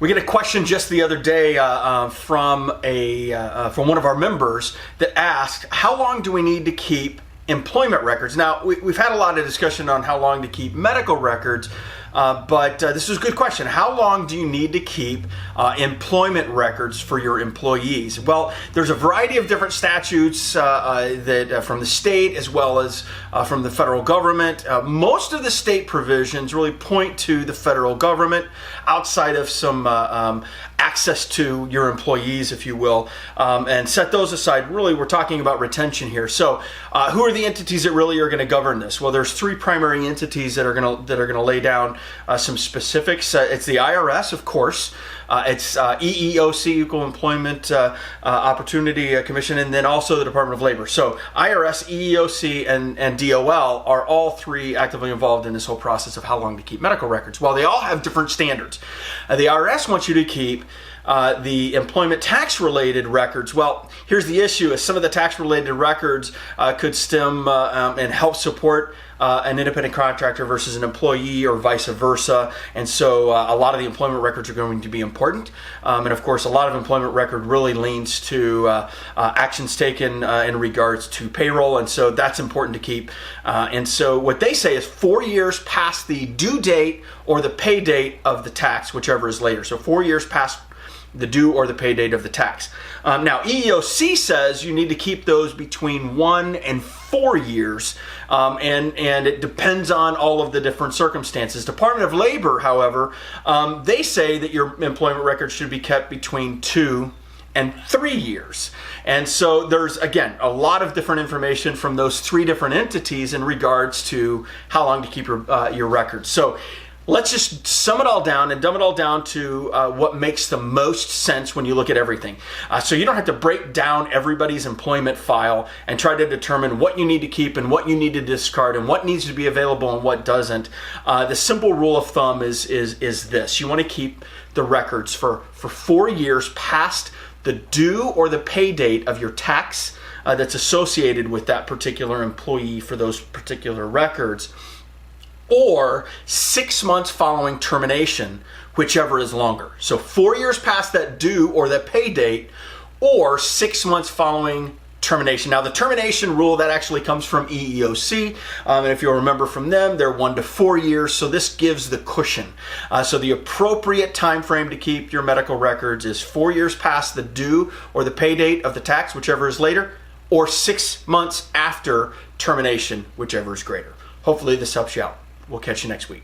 We get a question just the other day from one of our members that asked, how long do we need to keep employment records? Now, we've had a lot of discussion on how long to keep medical records, but this is a good question. How long do you need to keep employment records for your employees? Well, there's a variety of different statutes that from the state as well as from the federal government. Most of the state provisions really point to the federal government outside of some access to your employees, if you will, and set those aside. Really, we're talking about retention here. So who are the entities that really are going to govern this? Well, there's three primary entities that are going to lay down some specifics. It's the IRS, of course. It's EEOC, Equal Employment Opportunity Commission, and then also the Department of Labor. So IRS, EEOC, and DOL are all three actively involved in this whole process of how long to keep medical records. Well, they all have different standards. The IRS wants you to keep the employment tax-related records. Well, here's the issue: is some of the tax-related records could stem and help support an independent contractor versus an employee, or vice versa. And so a lot of the employment records are going to be important. And of course, a lot of employment record really leans to actions taken in regards to payroll. And so that's important to keep. And so what they say is 4 years past the due date or the pay date of the tax, whichever is later. So 4 years past the due or the pay date of the tax. Now, EEOC says you need to keep those between 1 and 4 years, and it depends on all of the different circumstances. Department of Labor, however, they say that your employment records should be kept between 2 and 3 years. And so there's, again, a lot of different information from those three different entities in regards to how long to keep your records. So let's just sum it all down and dumb it all down to what makes the most sense when you look at everything. So you don't have to break down everybody's employment file and try to determine what you need to keep and what you need to discard and what needs to be available and what doesn't. The simple rule of thumb is this: you want to keep the records for 4 years past the due or the pay date of your tax that's associated with that particular employee for those particular records, or 6 months following termination, whichever is longer. So 4 years past that due or that pay date, or 6 months following termination. Now, the termination rule, that actually comes from EEOC, and if you'll remember from them, they're 1 to 4 years, so this gives the cushion. So the appropriate time frame to keep your medical records is 4 years past the due or the pay date of the tax, whichever is later, or 6 months after termination, whichever is greater. Hopefully this helps you out. We'll catch you next week.